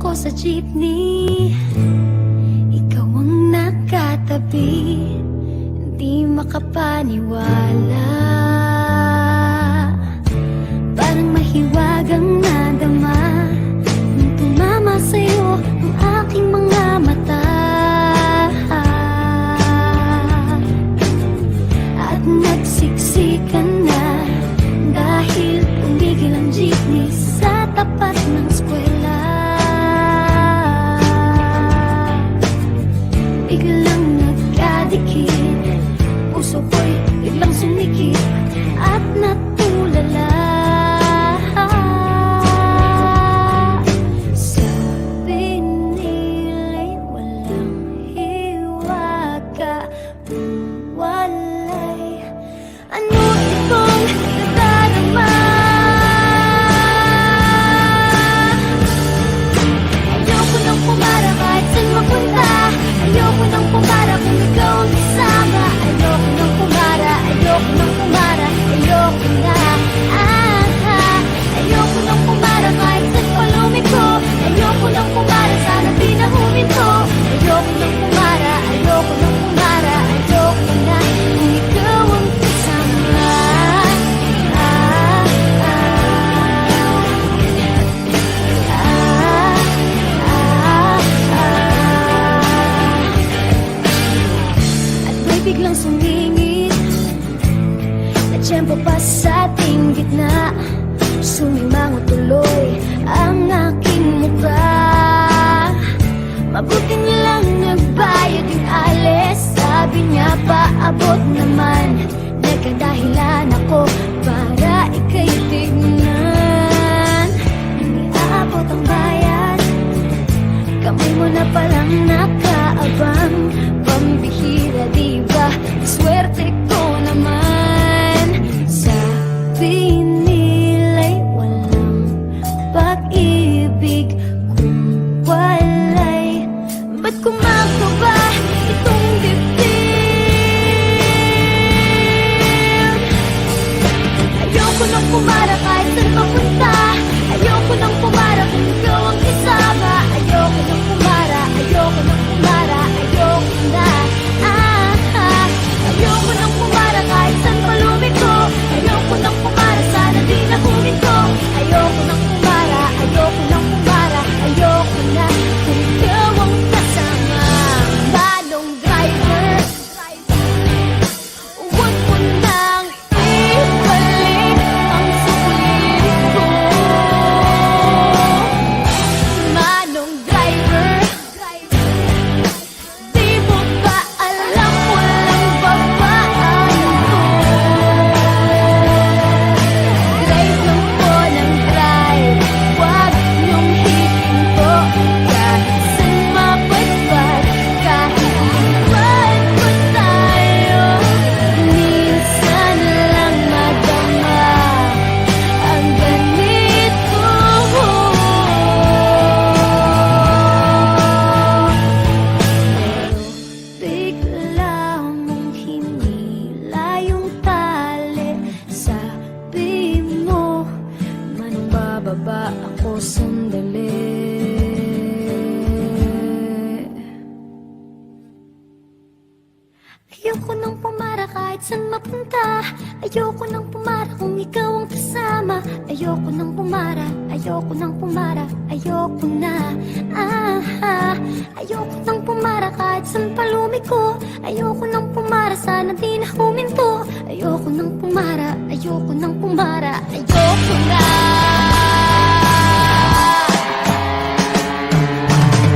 ako sa jeepney, ikaw ang nakatabi, hindi makapaniwala. Parang mahiwagang nadama nung tumama sa'yo ang aking mga mata. At nagsiksikan na dahil tumigil ang jeepney sa tapat ng eskwela. Biglang nagkadikit, puso ko'y biglang sumikip at natulala. Sabi nila'y walang hiwaga, walay ano itong nadarama. Ayoko nang pumara kahit saan mapunta, ayoko nang pumara kung ikaw ang kasama. Ayoko nang pumara, ayoko nang pumara, ayoko na. Ayoko nang pumara kahit saan pa lumiko, ayoko nang pumara, sana di na huminto. Ayoko nang pumara, ayoko nang pumara, ayoko na kung ikaw ang kasama. At may biglang sumingit na tiyempo pa sa ating gitna. Sumimango tuloy ang aking mukha. Mabuti nilang nagbayad yung alis, sabi niya paabot naman. Nagkadahilan ako para ika'y tignan. Nang iaabot ang bayad, kamay mo na palang nakaabang. Pambihira diba, swerte ko naman. Sabi nila'y walang pag-ibig kung walay. Ba't kumakto ba itong dibdib? Ayoko nang pumara kahit saan papunta, ayoko nang pumara kung ikaw ang kasama. Ayoko nang pumara, ayoko nang pumara, ayoko na. Ayoko nang pumara kahit saan pa lumiko, ayoko nang pumara, sana di na huminto. Ayoko nang pumara, ayoko nang pumara, ayoko na kung ikaw ang kasama. Manong driver, huwag mo nang ibalik ang sulit ko. Manong driver, di mo ba alam walang babaan ko? Drive lang po ng drive, huwag niyong hihinto. Kahit saan mapadpad, kahit iwan pa tayo, minsan lang madama ang ganito. Bigla mong hinila yung tali, sabi mo manbababa ako sandali. Ayoko nang pumara kahit saan mapunta, ayoko nang pumara kung ikaw ang kasama. Ayoko nang pumara, ayoko nang pumara, ayoko na. Ayoko nang pumara kahit saan pa lumiko, ayoko nang pumara, sana di na huminto. Ayoko nang pumara, ayoko nang pumara, ayoko na.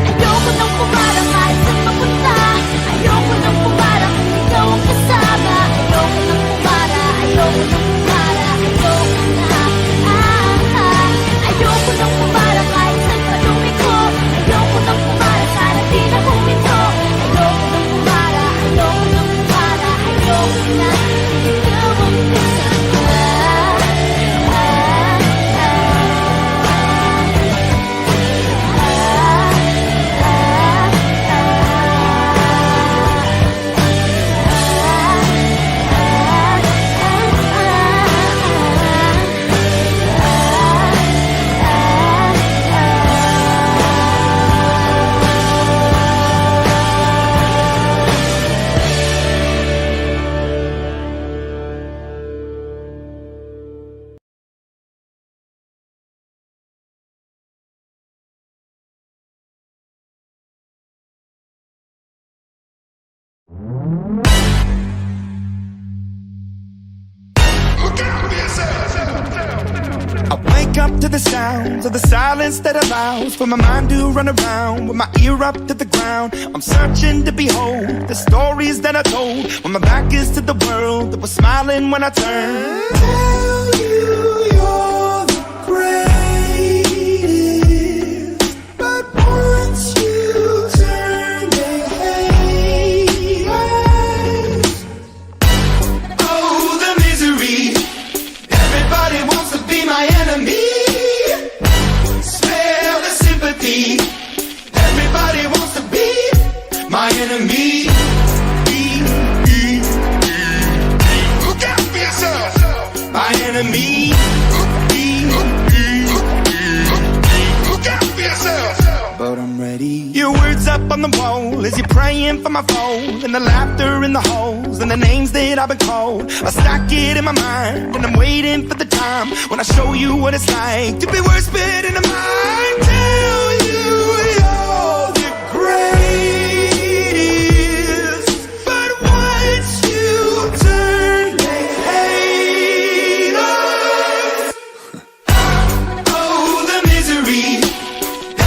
Ayoko nang pumara kahit saan mapunta, ayoko nang pumara kung ikaw ang kasama. Ayoko nang pumara, ayoko nang pumara, ayoko na. Ayoko nang pumara kahit saan pa lumiko, ayoko nang pumara, sana di na huminto. Ayoko nang pumara, ayoko nang pumara, ayoko na kung ikaw ang kasama. up to the sounds of the silence that allows for my mind to run around with my ear up to the ground. I'm searching to behold the stories that I told when my back is to the world that was smiling when I turned. Tell you you're the greatest, but once you turn, they hate us. Oh, the misery. Everybody wants to be my enemy. Spare the sympathy. Everybody wants to be my enemy. Look out for yourself. My enemy. Look out for yourself. But I'm ready. Your words up on the wall as you're praying for my phone, and the laughter in the halls and the names that I've been called. I stack it in my mind and I'm waiting for the time when I show you what it's like to be worse fit in the mind. Tell you you're the greatest, but once you turn, they hate us. Oh, the misery.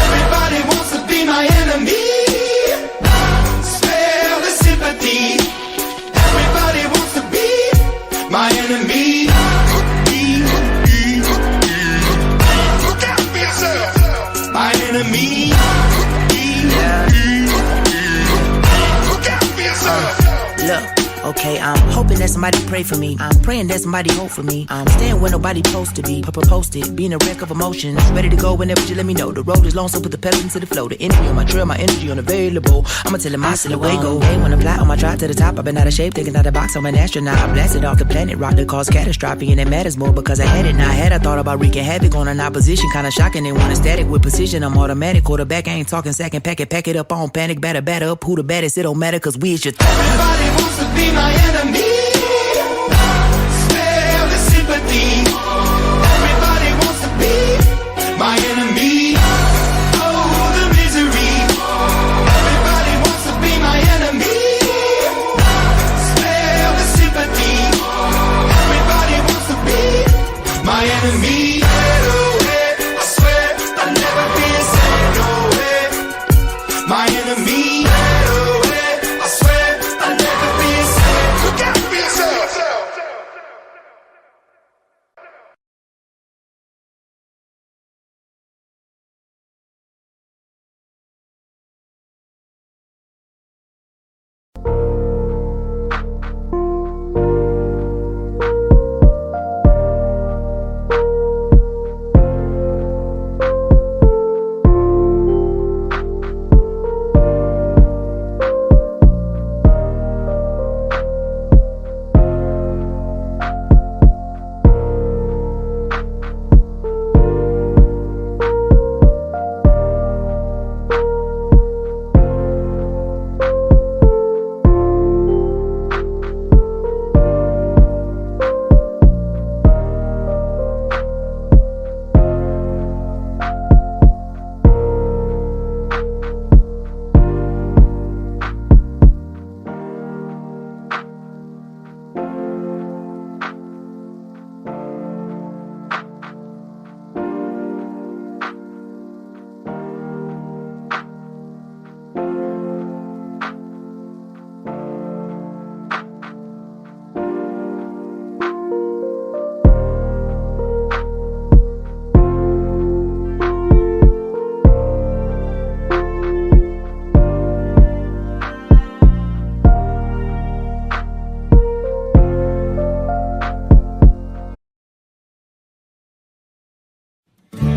Everybody wants to be my enemy. Spare the sympathy. Everybody wants to be my enemy. Look out for yourself. My enemy. Look out for yourself. Look, okay, I'm hoping that somebody pray for me. I'm praying that somebody hope for me. I'm staying where nobody supposed to be. Posted, being a wreck of emotions. Ready to go whenever you let me know. The road is long, so put the pedal into the flow. The energy on my trail, my energy unavailable. I'ma tell him my silhouette go. Hey, when I fly on my drive to the top, I've been out of shape, thinking out of the box. I'm an astronaut. I blasted off the planet, rock that caused catastrophe, and it matters more because I had it. Now I had I thought about wreaking havoc on an opposition, kinda shocking. They want a static with precision. I'm automatic, quarterback. I ain't talking second pack it up on panic, batter up. Who the baddest? It don't matter, cause we is your Everybody wants to be my enemy. Spare the sympathy. Everybody wants to be my enemy. Oh, the misery. Everybody wants to be my enemy. Spare the sympathy. Everybody wants to be my enemy. I swear I'll never be the same. No way. My enemy. I swear I'll never be the same. Look out for yourself.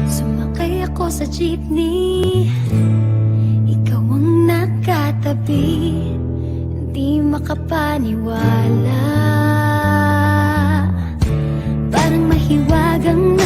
Sumakay ako sa jeepney, ikaw ang nakatabi. Hindi makapaniwala, parang mahiwagang